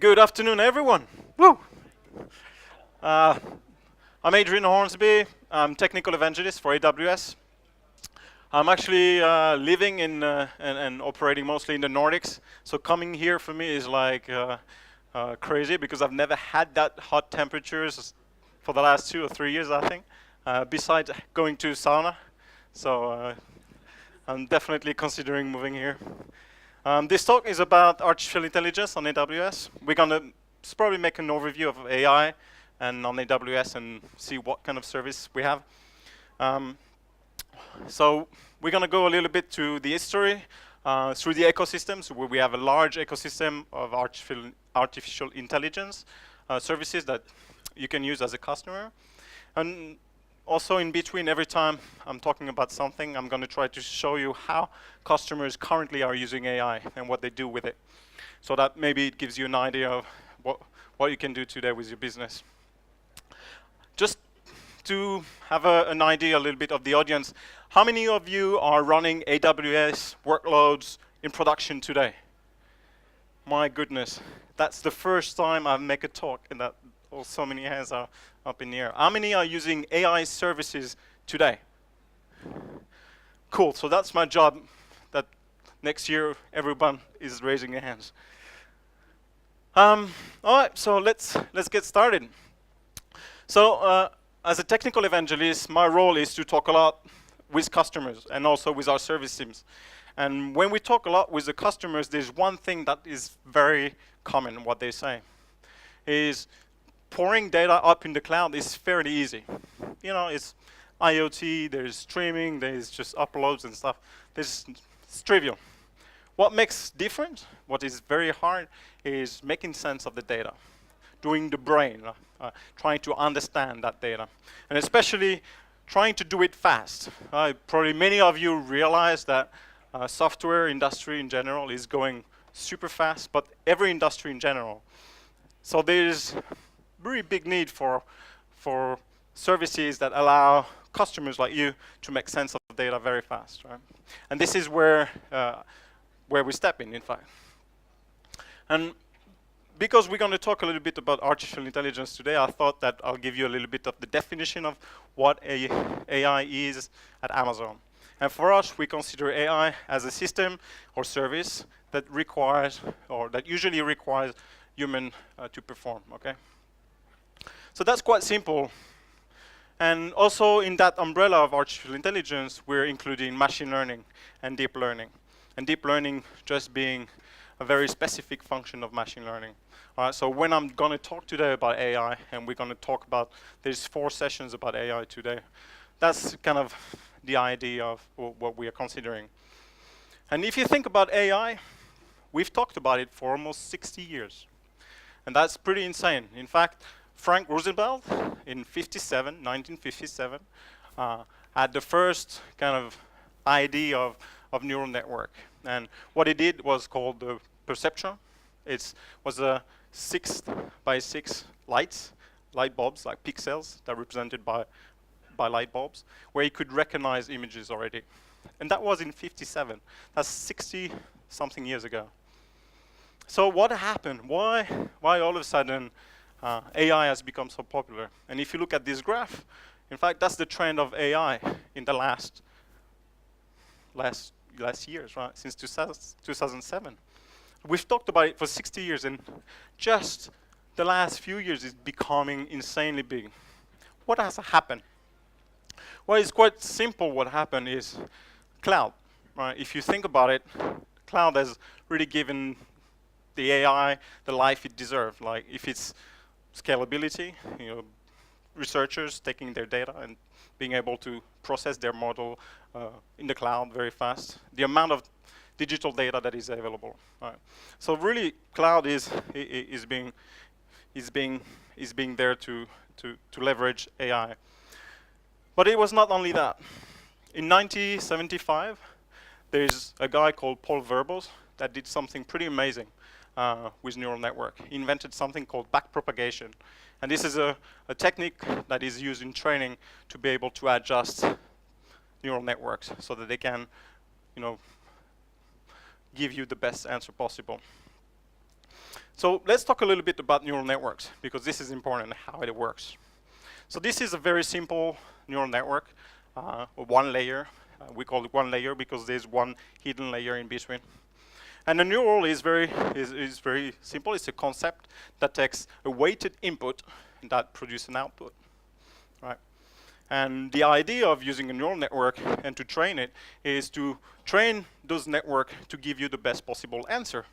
Good afternoon, everyone. Woo! Uh, I'm Adrian Hornsby. I'm technical evangelist for AWS. I'm actually living in and operating mostly in the Nordics. So coming here for me is like crazy because I've never had that hot temperatures for the last 2 or 3 years, I think. Besides going to sauna, so I'm definitely considering moving here. This talk is about artificial intelligence on AWS. We're gonna probably make an overview of AI and on AWS and see what kind of service we have. So we're gonna go a little bit to the history, through the ecosystems, where we have a large ecosystem of artificial intelligence services that you can use as a customer. And also in between, every time I'm talking about something, I'm going to try to show you how customers currently are using AI and what they do with it. So that maybe it gives you an idea of what you can do today with your business. Just to have an idea a little bit of the audience, how many of you are running AWS workloads in production today? My goodness, that's the first time I make a talk and that so many hands are up in the air. How many are using AI services today? Cool, so that's my job, that next year everyone is raising their hands. All right, so let's get started. So as a technical evangelist, my role is to talk a lot with customers and also with our service teams. And when we talk a lot with the customers, there's one thing that is very common, what they say, is pouring data up in the cloud is fairly easy. You know, it's IoT, there's streaming, there's just uploads and stuff. It's trivial. What makes different, what is very hard, is making sense of the data, doing the brain, trying to understand that data, and especially trying to do it fast. Probably many of you realize that software industry in general is going super fast, but every industry in general. So there's very big need for services that allow customers like you to make sense of data very fast, right? And this is where we step in fact. And because we're going to talk a little bit about artificial intelligence today, I thought that I'll give you a little bit of the definition of what AI is at Amazon. And for us, we consider AI as a system or service that requires, or that usually requires human to perform, okay? So that's quite simple. And also in that umbrella of artificial intelligence, we're including machine learning and deep learning. And deep learning just being a very specific function of machine learning. All right, so when I'm going to talk today about AI, and we're going to talk about, there's 4 sessions about AI today, that's kind of the idea of what we are considering. And if you think about AI, we've talked about it for almost 60 years. And that's pretty insane. In fact, Frank Roosevelt in 1957, had the first kind of idea of neural network. And what he did was called the perceptron. It was a 6 by 6 light bulbs, like pixels, that are represented by light bulbs, where he could recognize images already. And that was in 57. That's 60 something years ago. So what happened? Why all of a sudden AI has become so popular? And if you look at this graph, in fact, that's the trend of AI in the last years, right? Since 2007. We've talked about it for 60 years, and just the last few years it's becoming insanely big. What has happened? Well, it's quite simple. What happened is cloud, right? If you think about it, cloud has really given the AI the life it deserves. Like if it's scalability, researchers taking their data and being able to process their model in the cloud very fast. The amount of digital data that is available. Right. So really, cloud is being there to leverage AI. But it was not only that. In 1975, there's a guy called Paul Verbos that did something pretty amazing with neural network. He invented something called backpropagation. And this is a technique that is used in training to be able to adjust neural networks so that they can, give you the best answer possible. So let's talk a little bit about neural networks, because this is important, how it works. So this is a very simple neural network, one layer. We call it one layer because there's one hidden layer in between. And a neural is very simple. It's a concept that takes a weighted input that produces an output, right? And the idea of using a neural network and to train it is to train those networks to give you the best possible answer.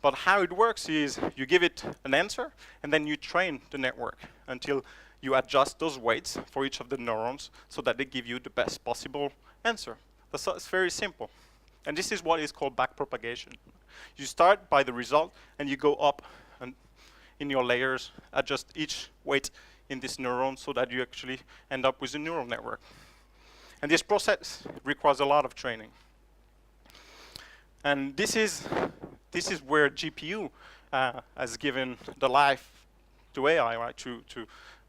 But how it works is you give it an answer, and then you train the network until you adjust those weights for each of the neurons so that they give you the best possible answer. It's very simple. And this is what is called backpropagation. You start by the result, and you go up and in your layers, adjust each weight in this neuron so that you actually end up with a neural network. And this process requires a lot of training. And this is where GPU has given the life to AI, right?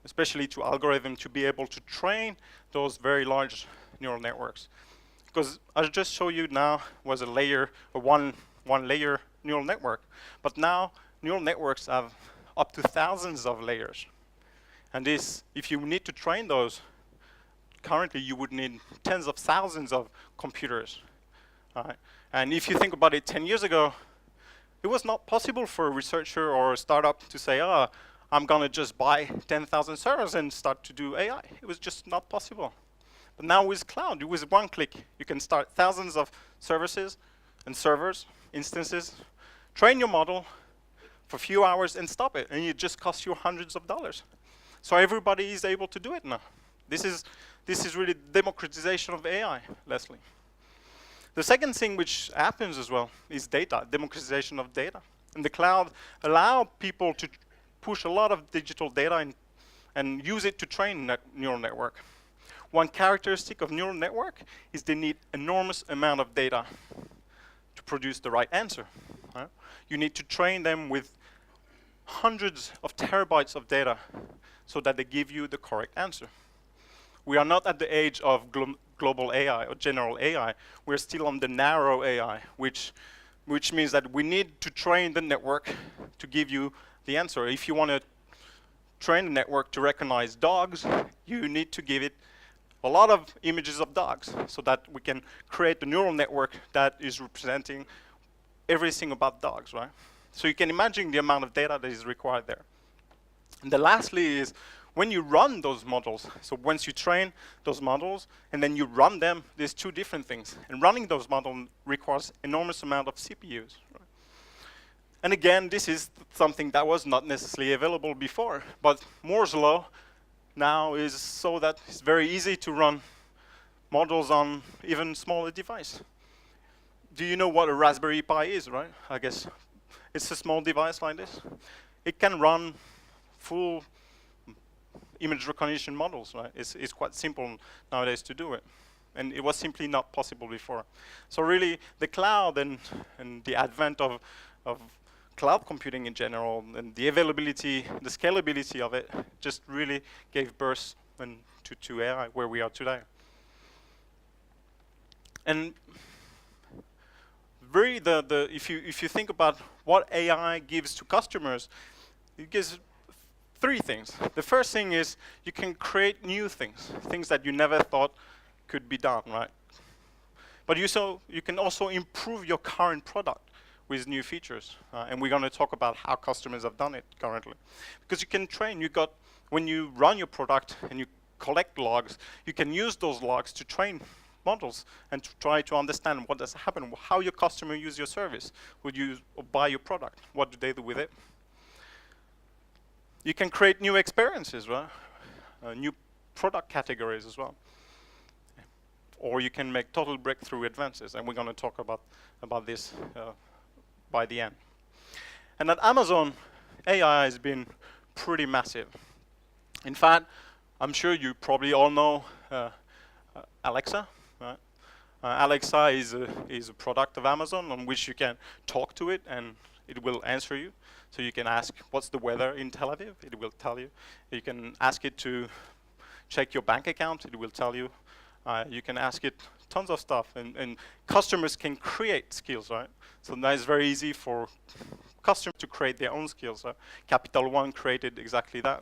Especially to algorithms to be able to train those very large neural networks. Because I just showed you now was a one layer neural network. But now neural networks have up to thousands of layers. And this, if you need to train those, currently you would need tens of thousands of computers. And if you think about it 10 years ago, it was not possible for a researcher or a startup to say, oh, I'm going to just buy 10,000 servers and start to do AI. It was just not possible. But now with cloud, with one click, you can start thousands of services and servers, instances, train your model for a few hours and stop it. And it just costs you hundreds of dollars. So everybody is able to do it now. This is really democratization of AI, Leslie. The second thing which happens as well is data, democratization of data. And the cloud allows people to push a lot of digital data and use it to train neural network. One characteristic of neural network is they need enormous amount of data to produce the right answer. You need to train them with hundreds of terabytes of data so that they give you the correct answer. We are not at the age of global AI or general AI. We're still on the narrow AI, which means that we need to train the network to give you the answer. If you want to train the network to recognize dogs, you need to give it a lot of images of dogs so that we can create the neural network that is representing everything about dogs, right? So you can imagine the amount of data that is required there. And the lastly is when you run those models, so once you train those models and then you run them, there's two different things. And running those models requires enormous amount of CPUs. Right? And again, this is something that was not necessarily available before, but Moore's law now is so that it's very easy to run models on even smaller device. Do you know what a Raspberry Pi is, right? I guess it's a small device like this. It can run full image recognition models, right? It's quite simple nowadays to do it. And it was simply not possible before. So really, the cloud and the advent of cloud computing in general and the availability, the scalability of it just really gave birth to AI, where we are today. And really, if you think about what AI gives to customers, it gives three things. The first thing is you can create new things that you never thought could be done, right? But you can also improve your current product with new features. And we're going to talk about how customers have done it currently. Because you can train, when you run your product and you collect logs, you can use those logs to train models and to try to understand what has happened, how your customer use your service, would use or buy your product, what do they do with it. You can create new experiences, right? New product categories as well. Or you can make total breakthrough advances, and we're going to talk about this by the end. And at Amazon, AI has been pretty massive. In fact, I'm sure you probably all know Alexa. Right? Alexa is a product of Amazon on which you can talk to it and it will answer you. So you can ask, what's the weather in Tel Aviv? It will tell you. You can ask it to check your bank account. It will tell you. You can ask it tons of stuff. And customers can create skills, right? So now it's very easy for customers to create their own skills. Capital One created exactly that,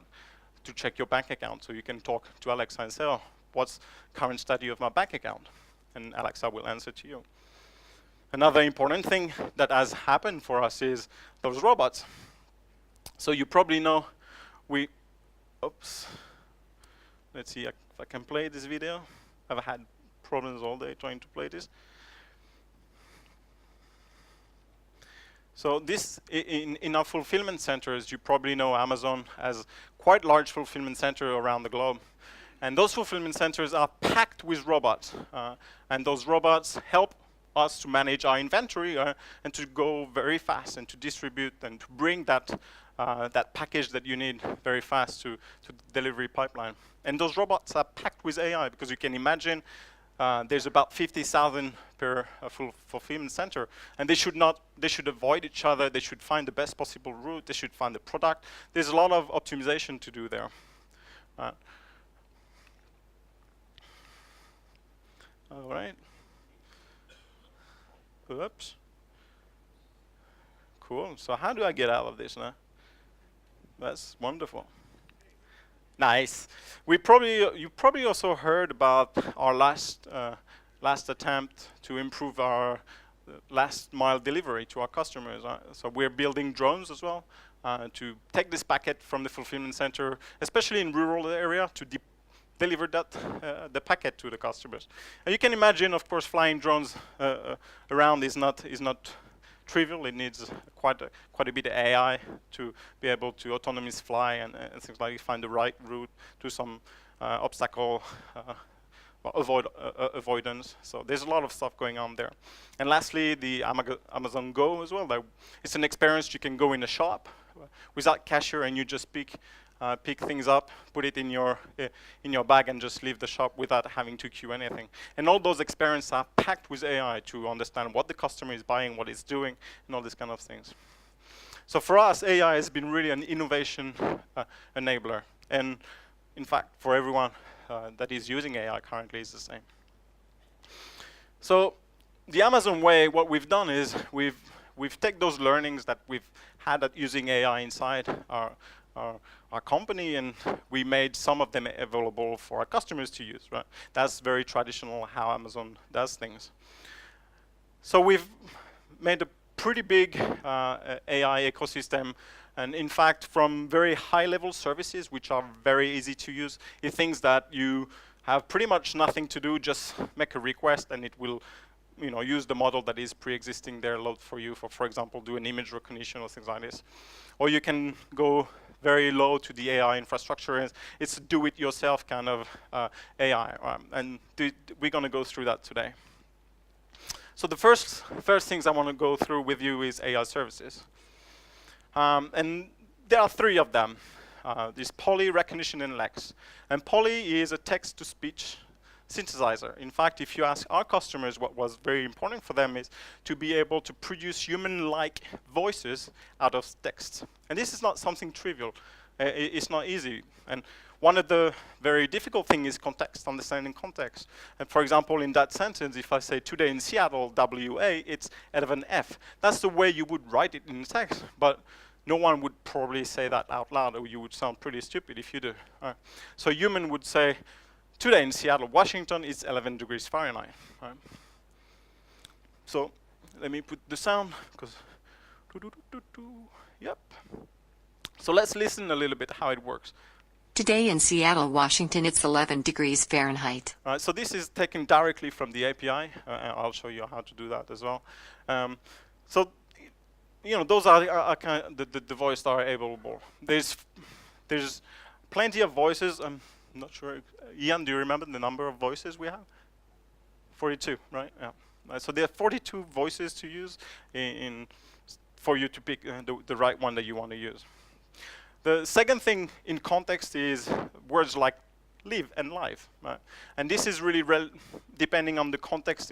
to check your bank account. So you can talk to Alexa and say, oh, what's current study of my bank account? And Alexa will answer to you. Another important thing that has happened for us is those robots. So you probably know oops. Let's see if I can play this video. I've had problems all day trying to play this. So this, in our fulfillment centers, you probably know Amazon has quite large fulfillment centers around the globe. And those fulfillment centers are packed with robots. And those robots help us to manage our inventory and to go very fast and to distribute and to bring that package that you need very fast to the delivery pipeline. And those robots are packed with AI, because you can imagine there's about 50,000 per fulfillment center, and they should avoid each other. They should find the best possible route. They should find the product. There's a lot of optimization to do there. All right. Oops. Cool. So how do I get out of this now? That's wonderful. Nice. You probably also heard about our last attempt to improve our last mile delivery to our customers. So we're building drones as well to take this packet from the fulfillment center, especially in rural area, to deliver the packet to the customers. And you can imagine, of course, flying drones around is not trivial. It needs quite a bit of AI to be able to autonomously fly and things like find the right route to some obstacle avoidance. So there's a lot of stuff going on there. And lastly, the Amazon Go as well. It's an experience. You can go in a shop without cashier, and you just pick things up, put it in your bag, and just leave the shop without having to queue anything. And all those experiences are packed with AI to understand what the customer is buying, what it's doing, and all these kind of things. So for us, AI has been really an innovation enabler. And in fact, for everyone that is using AI currently, is the same. So the Amazon way, what we've done is we've taken those learnings that we've had at using AI inside our company, and we made some of them available for our customers to use. Right? That's very traditional how Amazon does things. So we've made a pretty big AI ecosystem, and in fact, from very high-level services, which are very easy to use, it things that you have pretty much nothing to do, just make a request, and it will use the model that is pre-existing there, load for you, for example, do an image recognition or things like this. Or you can go very low to the AI infrastructure. And it's a do-it-yourself kind of AI, and we're going to go through that today. So the first things I want to go through with you is AI services. And there are three of them. There's Poly, Recognition, and Lex. And Poly is a text-to-speech synthesizer. In fact, if you ask our customers, what was very important for them is to be able to produce human-like voices out of text. And this is not something trivial. It's not easy. And one of the very difficult things is context, understanding context. And for example, in that sentence, if I say today in Seattle, WA, it's 11F. That's the way you would write it in text. But no one would probably say that out loud, or you would sound pretty stupid if you do. So human would say, today in Seattle, Washington, it's 11 degrees Fahrenheit. Right? So let me put the sound, because yep. So let's listen a little bit how it works. Today in Seattle, Washington, it's 11 degrees Fahrenheit. So this is taken directly from the API. I'll show you how to do that as well. So those are kind of the voices that are available. There's plenty of voices. I'm not sure. Ian, do you remember the number of voices we have? 42, right? Yeah. So there are 42 voices to use for you to pick the right one that you want to use. The second thing in context is words like live and live. Right? And this is really depending on the context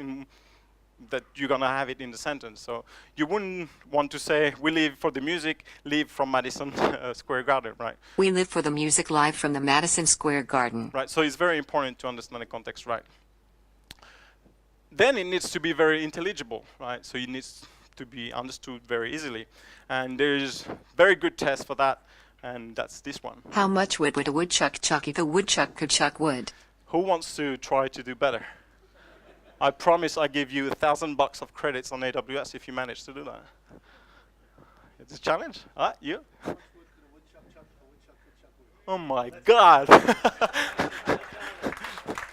that you're going to have it in the sentence. So you wouldn't want to say, we live for the music, live from Madison Square Garden, right? We live for the music live from the Madison Square Garden. Right, so it's very important to understand the context right. Then it needs to be very intelligible, right? So you need to be understood very easily. And there's very good tests for that, and that's this one. How much would a woodchuck chuck if a woodchuck could chuck wood? Who wants to try to do better? I promise I give you $1,000 of credits on AWS if you manage to do that. It's a challenge. You? Oh my God!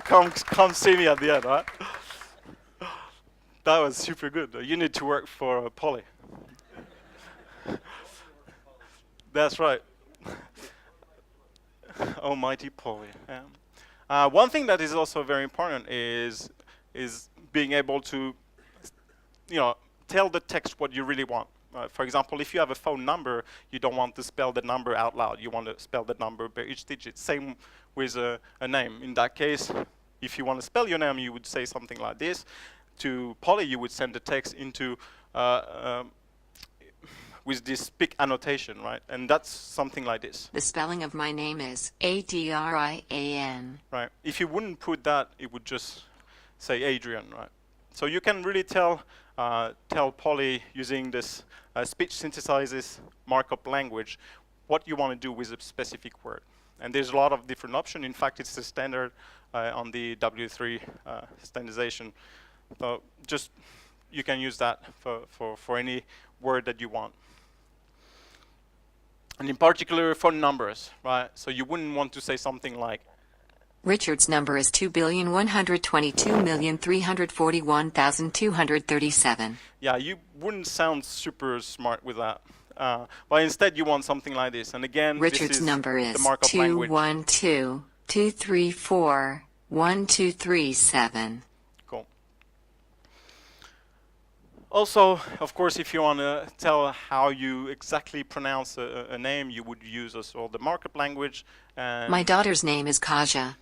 Come see me at the end, right? That was super good. You need to work for Poly. That's right. Almighty Poly. One thing that is also very important is being able to, tell the text what you really want. For example, if you have a phone number, you don't want to spell the number out loud. You want to spell the number by each digit. Same with a name. In that case, if you want to spell your name, you would say something like this. To Poly, you would send the text into with this big annotation, right? And that's something like this. The spelling of my name is Adrian. Right. If you wouldn't put that, it would just say Adrian, right? So you can really tell Poly using this speech synthesizes markup language what you want to do with a specific word. And there's a lot of different options. In fact, it's the standard on the W3 standardization. So just you can use that for any word that you want. And in particular, phone numbers, right? So you wouldn't want to say something like, Richard's number is 2,122,341,237. Yeah, you wouldn't sound super smart with that. But instead, you want something like this. And again, Richard's this is number is the markup language. 212-234-1237. Cool. Also, of course, if you want to tell how you exactly pronounce a name, you would use also the markup language. And My daughter's name is Kaja.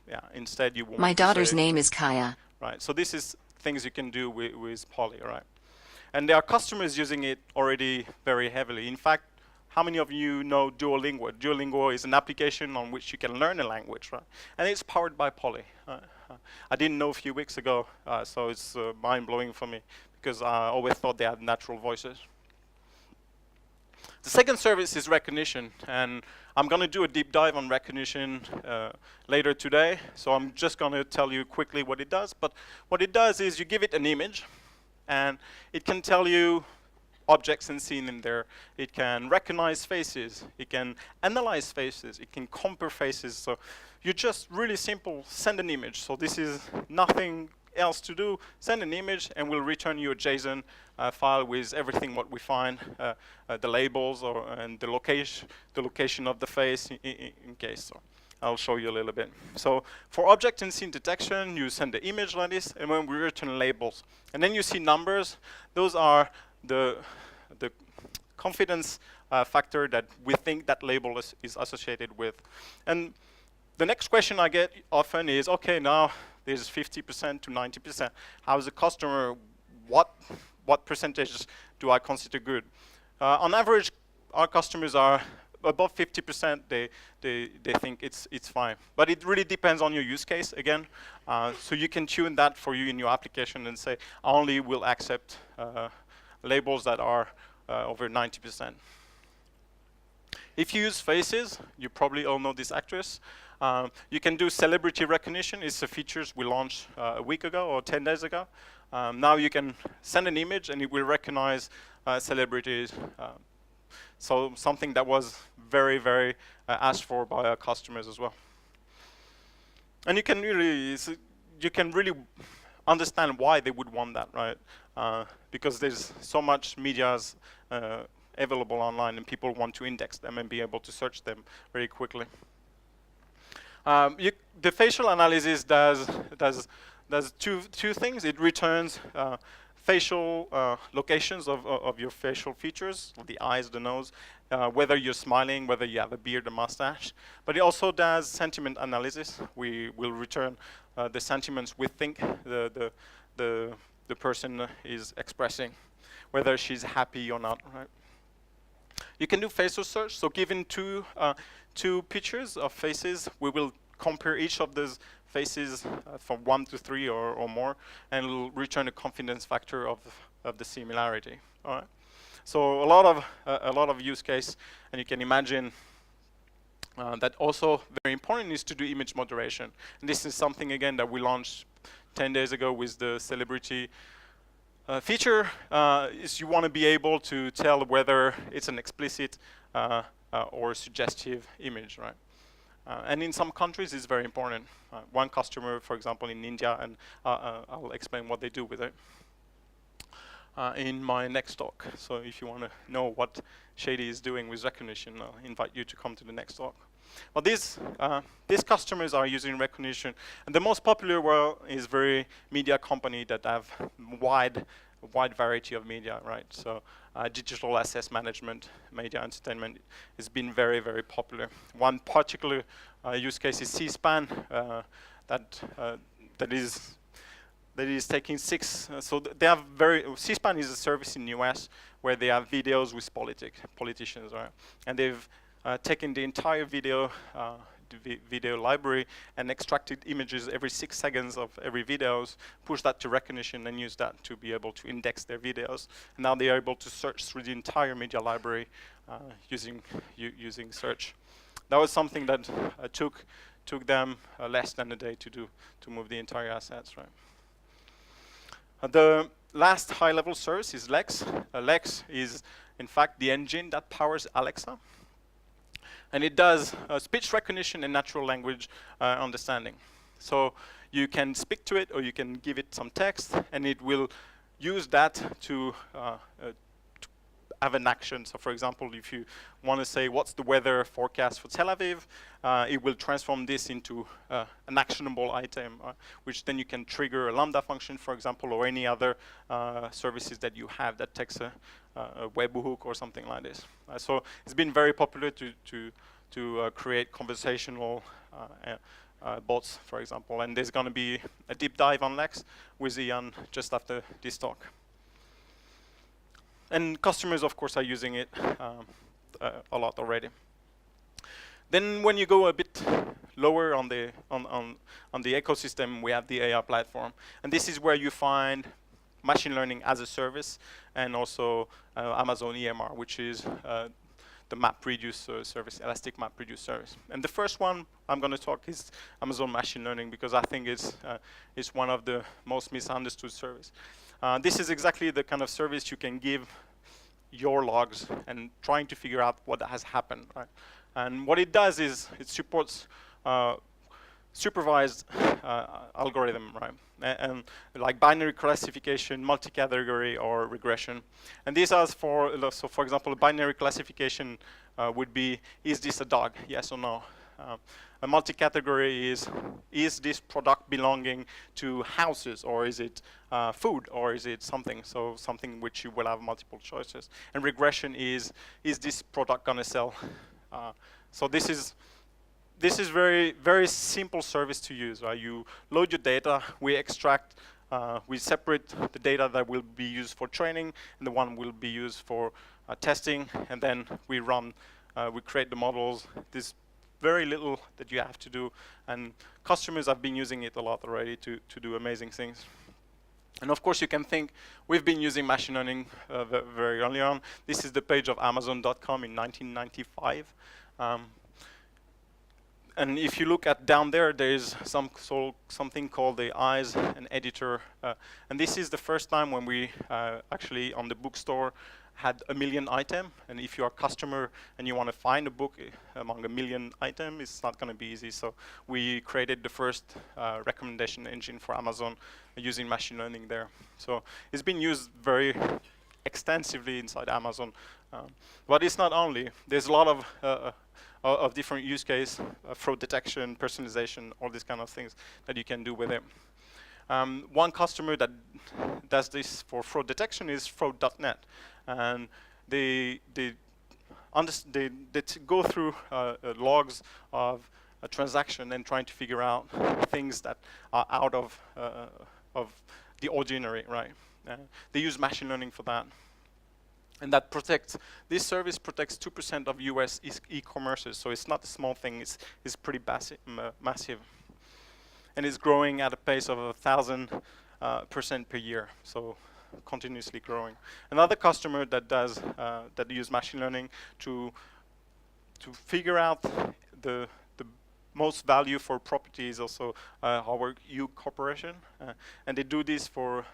yeah, instead you want My to daughter's say, name is Kaya. right. So this is things you can do with Poly, right? And there are customers using it already very heavily. In fact, how many of you know Duolingo? Duolingo is an application on which you can learn a language, right? And it's powered by Poly. I didn't know a few weeks ago, so it's mind-blowing for me because I always thought they had natural voices. The second service is recognition, and I'm going to do a deep dive on recognition later today, so I'm just going to tell you quickly what it does. But what it does is you give it an image, and it can tell you objects and scene in there. It can recognize faces. It can analyze faces. It can compare faces. So you just really simple, send an image. So this is nothing else to do. Send an image, and we'll return you a JSON file with everything what we find, the labels and the location of the face in case. So I'll show you a little bit. So for object and scene detection, you send the image like this, and then we return labels. And then you see numbers. Those are the confidence factor that we think that label is associated with. And the next question I get often is, okay, now there's 50% to 90%. How's the customer? What percentage do I consider good? On average, our customers are above 50%. They think it's fine. But it really depends on your use case again. So you can tune that for you in your application and say, I only will accept labels that are over 90%. If you use faces, you probably all know this actress. You can do celebrity recognition. It's a feature we launched a week ago or 10 days ago. Now you can send an image and it will recognize celebrities. So something that was very, very asked for by our customers as well. And you can really understand why they would want that, right? Because there's so much media's available online, and people want to index them and be able to search them very quickly. The facial analysis does two things. It returns facial locations of your facial features, the eyes, the nose, whether you're smiling, whether you have a beard, a mustache. But it also does sentiment analysis. We will return the sentiments we think the person is expressing, whether she's happy or not, right? You can do facial search. So given two pictures of faces, we will compare each of those faces from 1 to 3 or more, and we'll return a confidence factor of the similarity. All right. So a lot of use case, and you can imagine that also very important is to do image moderation. And this is something again that we launched 10 days ago with the celebrity feature. Is you want to be able to tell whether it's an explicit or suggestive image, right? And in some countries, it's very important. One customer, for example, in India, and I'll explain what they do with it in my next talk. So if you want to know what Shady is doing with recognition, I'll invite you to come to the next talk. But these customers are using recognition, and the most popular one is very media company that have wide variety of media, right? So digital asset management, media entertainment has been very, very popular. One particular use case is C-SPAN that is taking so they have C-SPAN is a service in the US where they have videos with politicians, right? And they've taken the entire video library and extracted images every 6 seconds of every videos, push that to recognition and use that to be able to index their videos. And now they are able to search through the entire media library using search. That was something that took them less than a day to move the entire assets, right? The last high-level service is Lex. Lex is, in fact, the engine that powers Alexa. And it does speech recognition and natural language understanding. So you can speak to it, or you can give it some text, and it will use that to have an action. So for example, if you want to say what's the weather forecast for Tel Aviv, it will transform this into an actionable item, which then you can trigger a Lambda function, for example, or any other services that you have that takes a webhook or something like this. So it's been very popular to create conversational bots, for example. And there's going to be a deep dive on Lex with Ian just after this talk. And customers, of course, are using it a lot already. Then when you go a bit lower on the ecosystem, we have the AI platform. And this is where you find machine learning as a service, and also Amazon EMR, which is the MapReduce service, Elastic MapReduce service. And the first one I'm going to talk is Amazon Machine Learning, because I think it's one of the most misunderstood service. This is exactly the kind of service you can give your logs and trying to figure out what has happened, right? And what it does is it supports supervised algorithm, right? And like binary classification, multi-category, or regression. And these are so for example, a binary classification would be, is this a dog? Yes or no. A multi-category is this product belonging to houses, or is it food, or is it something? So something which you will have multiple choices. And regression is this product gonna sell? So this is very, very simple service to use. Right? You load your data, we extract, we separate the data that will be used for training, and the one will be used for testing, and then we run, we create the models. There's very little that you have to do, and customers have been using it a lot already to do amazing things. And of course, you can think, we've been using machine learning very early on. This is the page of Amazon.com in 1995. And if you look at down there, there's something called the eyes and editor. And this is the first time when we actually on the bookstore had 1 million item. And if you're a customer and you want to find a book among 1 million items, it's not going to be easy. So we created the first recommendation engine for Amazon using machine learning there. So it's been used very extensively inside Amazon. But it's not only. There's a lot of different use case, fraud detection, personalization, all these kind of things that you can do with it. One customer that does this for fraud detection is fraud.net. And they go through logs of a transaction and trying to figure out things that are out of the ordinary, right? They use machine learning for that. And that this service protects 2% of US e-commerces, so it's not a small thing, it's pretty massive. And it's growing at a pace of 1,000% per year. So continuously growing. Another customer that does that use machine learning to figure out the most value for property is also our U Corporation, and they do this for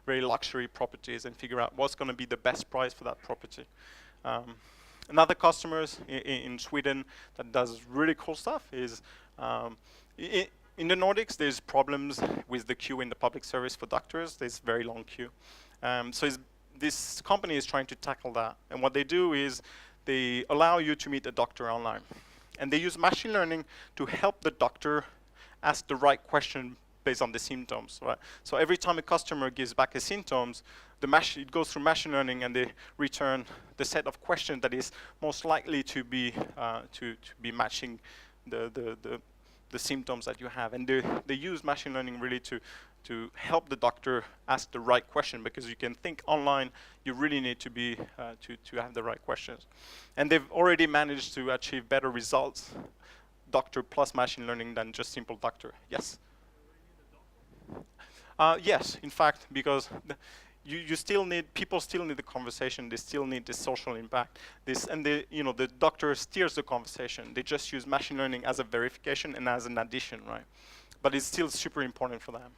very luxury properties and figure out what's going to be the best price for that property. Another customers in Sweden that does really cool stuff is in the Nordics. There's problems with the queue in the public service for doctors. There's very long queue. So this company is trying to tackle that, and what they do is they allow you to meet a doctor online, and they use machine learning to help the doctor ask the right question based on the symptoms, right? So every time a customer gives back a symptoms, it goes through machine learning, and they return the set of questions that is most likely to be matching the symptoms that you have. And they use machine learning really to help the doctor ask the right question, because you can think online, you really need to be to have the right questions. And they've already managed to achieve better results, doctor plus machine learning, than just simple doctor. Yes. Yes, in fact, because you still need, people still need the conversation. They still need the social impact. The doctor steers the conversation. They just use machine learning as a verification and as an addition, right? But it's still super important for them.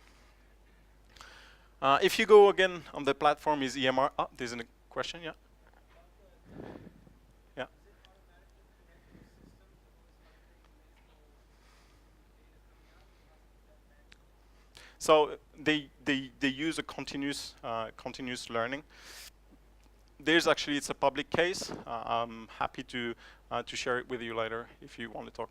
If you go again on the platform is EMR. Oh, there's a question, yeah. Yeah. So they use a continuous learning. There's actually, it's a public case. I'm happy to share it with you later if you want to talk.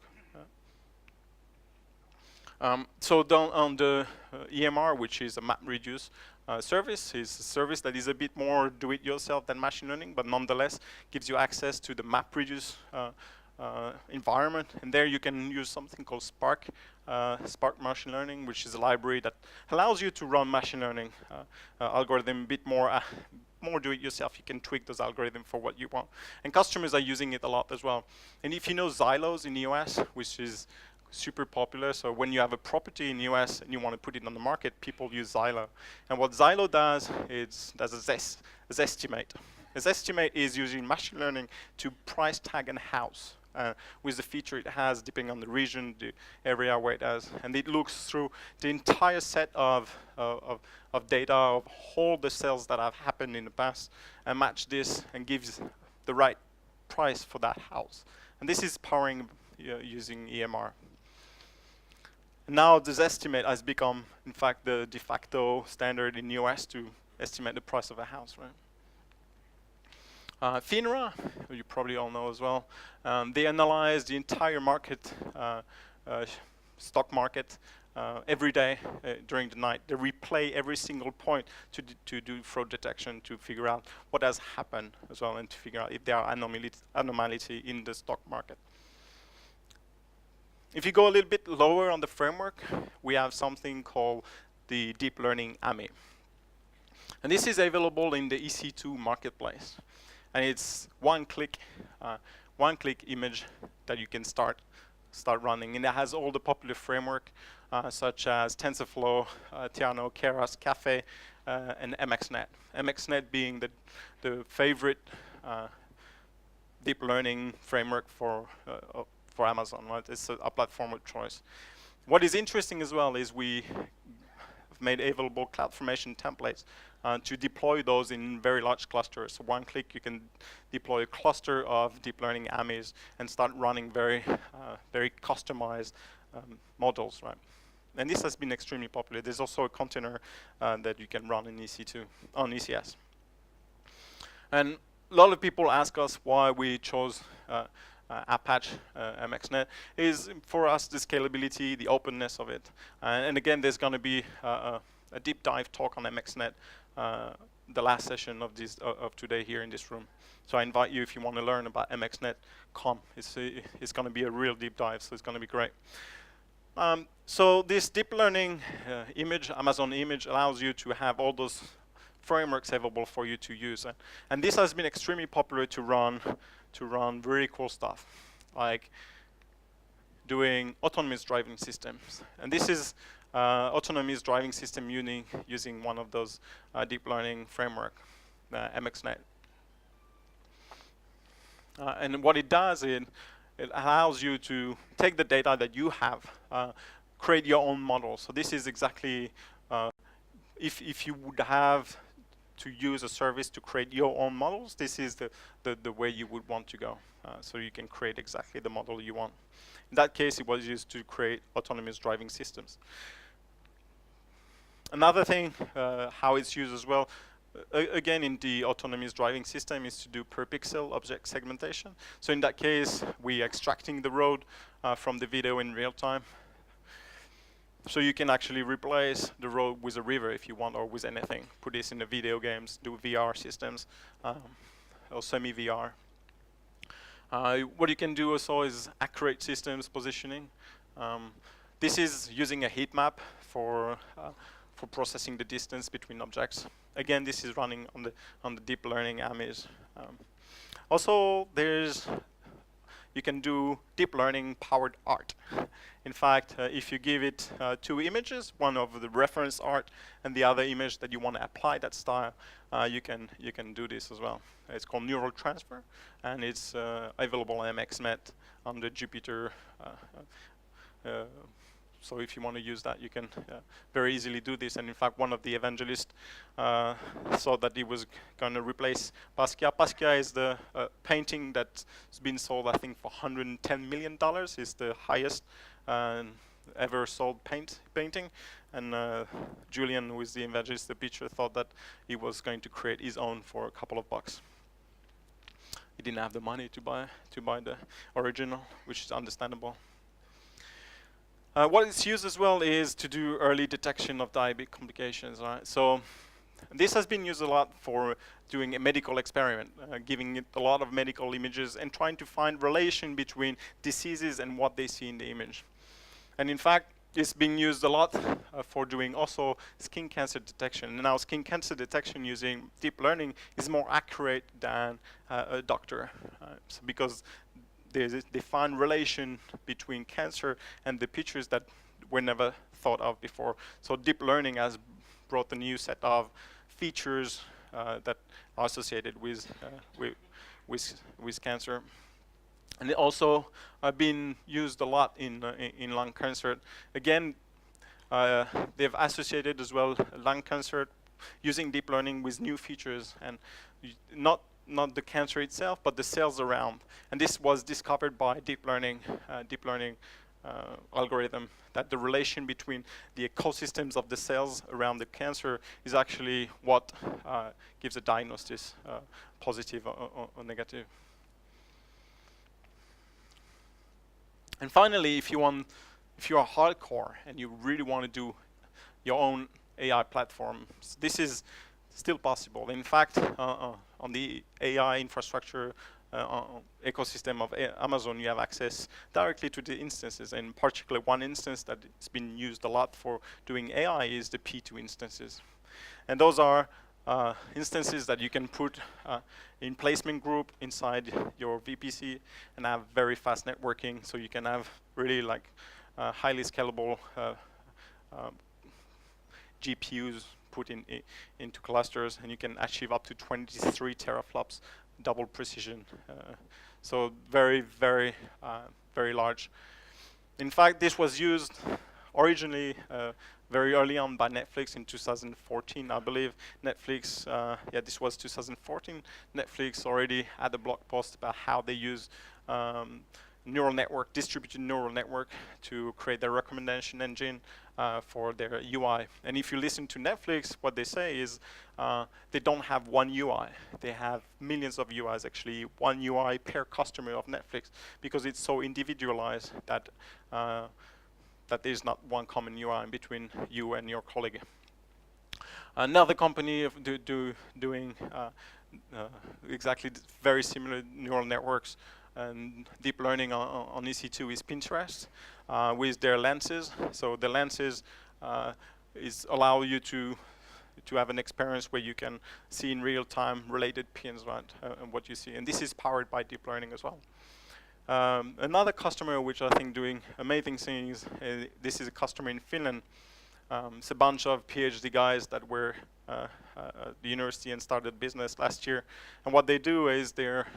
So down on the EMR, which is a MapReduce service, is a service that is a bit more do-it-yourself than machine learning, but nonetheless gives you access to the MapReduce environment. And there you can use something called Spark machine learning, which is a library that allows you to run machine learning algorithm a bit more do-it-yourself. You can tweak those algorithms for what you want. And customers are using it a lot as well. And if you know Xylos in the US, which is super popular, so when you have a property in the US and you want to put it on the market, people use Xylo. And what Xylo does is does a Zestimate. A Zestimate is using machine learning to price tag a house with the feature it has, depending on the region, the area where it has, and it looks through the entire set of data of all the sales that have happened in the past, and match this and gives the right price for that house. And this is powering using EMR. Now this estimate has become, in fact, the de facto standard in the US to estimate the price of a house, right? FINRA, you probably all know as well, they analyze the entire market, stock market, every day during the night. They replay every single point to do fraud detection, to figure out what has happened as well, and to figure out if there are anomalies in the stock market. If you go a little bit lower on the framework, we have something called the deep learning AMI. And this is available in the EC2 marketplace. And it's one-click image that you can start running. And it has all the popular framework, such as TensorFlow, Theano, Keras, Caffe, and MXNet. MXNet being the favorite deep learning framework for Amazon, right? It's a platform of choice. What is interesting as well is we have made available CloudFormation templates to deploy those in very large clusters. So one click, you can deploy a cluster of deep learning AMIs and start running very customized models, right? And this has been extremely popular. There's also a container that you can run in EC2 on ECS. And a lot of people ask us why we chose Apache MXNet. Is for us the scalability, the openness of it. And again, there's going to be a deep dive talk on MXNet, the last session of today here in this room. So I invite you, if you want to learn about MXNet, come. It's going to be a real deep dive, so it's going to be great. So this deep learning Amazon image, allows you to have all those frameworks available for you to use. And this has been extremely popular to run very cool stuff, like doing autonomous driving systems. And this is autonomous driving system using one of those deep learning framework, MXNet. And what it does, it allows you to take the data that you have, create your own model. So this is exactly, if you would have to use a service to create your own models, this is the way you would want to go. So you can create exactly the model you want. In that case, it was used to create autonomous driving systems. Another thing, how it's used as well, again in the autonomous driving system, is to do per pixel object segmentation. So in that case, we extracting the road from the video in real time. So you can actually replace the road with a river if you want, or with anything. Put this in the video games, do VR systems, or semi-VR. What you can do also is accurate systems positioning. This is using a heat map for processing the distance between objects. Again, this is running on the deep learning AMIs. Also, you can do deep learning powered art. In fact, if you give it 2 images, one of the reference art and the other image that you want to apply that style, you can do this as well. It's called neural transfer, and it's available on MXNet on the Jupyter. So if you want to use that, you can very easily do this. And in fact, one of the evangelists saw that he was going to replace Basquiat. Basquiat is the painting that's been sold, I think, for $110 million. It's the highest ever sold painting. And Julian, who is the evangelist, the picture, thought that he was going to create his own for a couple of bucks. He didn't have the money to buy the original, which is understandable. What it's used as well is to do early detection of diabetic complications. Right? So this has been used a lot for doing a medical experiment, giving it a lot of medical images and trying to find relation between diseases and what they see in the image. And in fact, it's being used a lot for doing also skin cancer detection. And now skin cancer detection using deep learning is more accurate than a doctor. So because they find relation between cancer and the pictures that were never thought of before. So deep learning has brought a new set of features that are associated with cancer. And it also been used a lot in lung cancer. Again, they've associated as well lung cancer using deep learning with new features, and not the cancer itself, but the cells around. And this was discovered by deep learning algorithm, that the relation between the ecosystems of the cells around the cancer is actually what gives a diagnosis, positive or negative. And finally, if you are hardcore and you really want to do your own AI platform, this is still possible. In fact, on the AI infrastructure ecosystem of Amazon, you have access directly to the instances. And particularly one instance that has been used a lot for doing AI is the P2 instances. And those are instances that you can put in placement group inside your VPC and have very fast networking. So you can have really like highly scalable GPUs put into clusters, and you can achieve up to 23 teraflops double precision. So very, very, very large. In fact, this was used originally very early on by Netflix in 2014, I believe. Netflix, this was 2014. Netflix already had a blog post about how they use neural network, distributed neural network, to create their recommendation engine for their UI. And if you listen to Netflix, what they say is they don't have one UI. They have millions of UIs, actually, one UI per customer of Netflix, because it's so individualized that that there's not one common UI between you and your colleague. Another company doing exactly very similar neural networks and deep learning on EC2 is Pinterest with their lenses. So the lenses allow you to have an experience where you can see in real time related pins, right, and what you see. And this is powered by deep learning as well. Another customer which I think doing amazing things, this is a customer in Finland. It's a bunch of PhD guys that were at the university and started business last year. And what they do is they're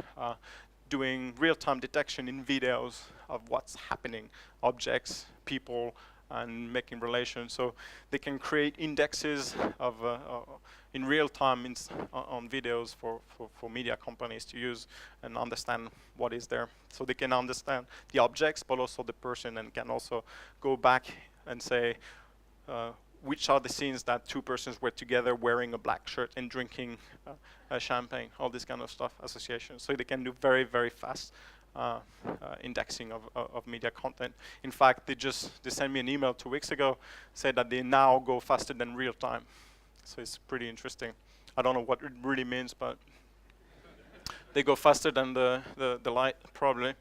doing real-time detection in videos of what's happening, objects, people, and making relations. So they can create indexes of in real time on videos for media companies to use and understand what is there. So they can understand the objects, but also the person, and can also go back and say which are the scenes that two persons were together wearing a black shirt and drinking champagne, all this kind of stuff, association. So they can do very, very fast indexing of media content. In fact, they sent me an email 2 weeks ago, said that they now go faster than real time. So it's pretty interesting. I don't know what it really means, but they go faster than the light, probably.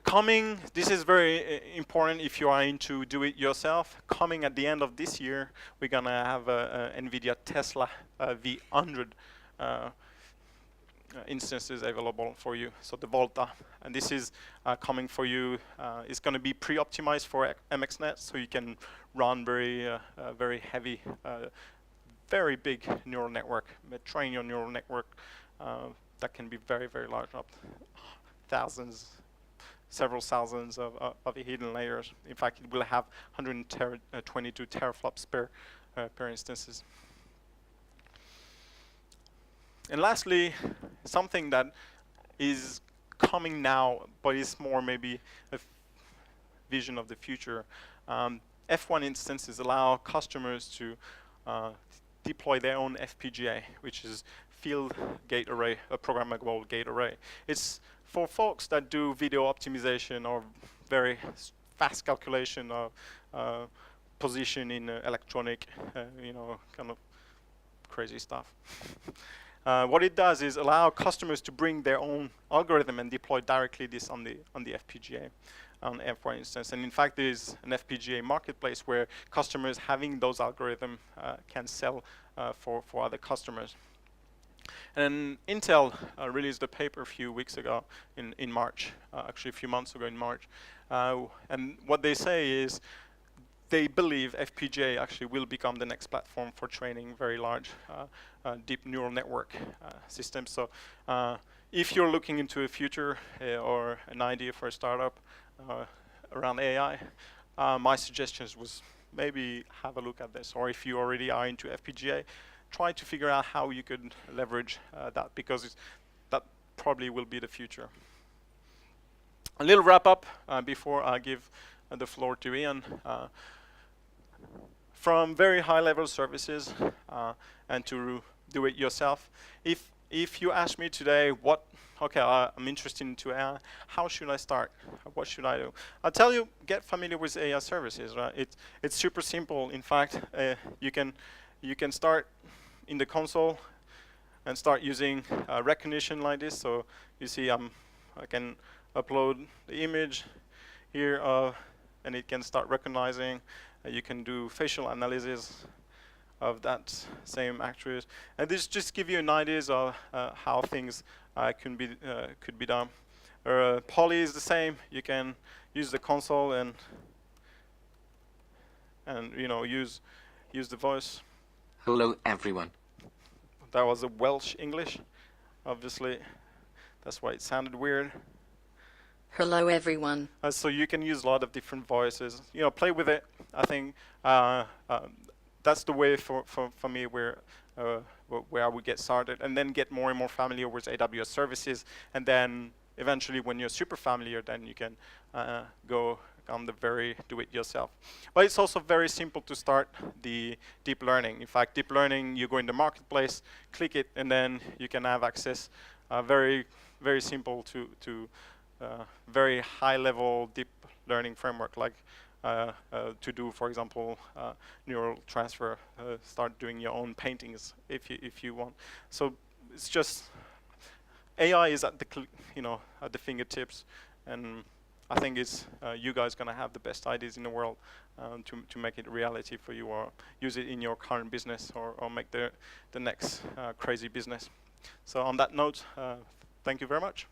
Coming, this is very important if you are into do it yourself. Coming at the end of this year, we're gonna have a NVIDIA Tesla V100 instances available for you. So the Volta, and this is coming for you. It's gonna be pre-optimized for MXNet, so you can run very heavy, very big neural network, train your neural network that can be very, very large, up several thousands of hidden layers. In fact, it will have 122 teraflops per instances. And lastly, something that is coming now, but is more maybe a vision of the future. F1 instances allow customers to deploy their own FPGA, which is field gate array, a programmable gate array. It's for folks that do video optimization or very fast calculation of position in electronic, kind of crazy stuff. What it does is allow customers to bring their own algorithm and deploy directly this on the FPGA, on F1 instance. And in fact, there is an FPGA marketplace where customers having those algorithms can sell for other customers. And Intel released a paper a few weeks ago in March, actually a few months ago in March. And what they say is they believe FPGA actually will become the next platform for training very large deep neural network systems. So if you're looking into a future or an idea for a startup around AI, my suggestions was maybe have a look at this. Or if you already are into FPGA, try to figure out how you could leverage that, because that probably will be the future. A little wrap up before I give the floor to Ian. From very high level services and to do it yourself. If you ask me today I'm interested into AI, how should I start? What should I do? I'll tell you, get familiar with AI services, right? It's super simple. In fact, you can start in the console and start using recognition like this. So you see I can upload the image here and it can start recognizing. You can do facial analysis of that same actress. And this just give you an idea of how things could be done. Poly is the same. You can use the console and use the voice. Hello, everyone. That was a Welsh English. Obviously, that's why it sounded weird. Hello, everyone. So you can use a lot of different voices. Play with it. I think that's the way for me where I would get started, and then get more and more familiar with AWS services, and then eventually, when you're super familiar, then you can go on the very do-it-yourself. But it's also very simple to start the deep learning. In fact, deep learning, you go in the marketplace, click it, and then you can have access. Very, very simple to very high-level deep learning framework, like to do, for example, neural transfer. Start doing your own paintings if you want. So it's just AI is at the fingertips, and I think it's you guys gonna have the best ideas in the world to make it a reality for you, or use it in your current business, or make the next crazy business. So on that note, thank you very much.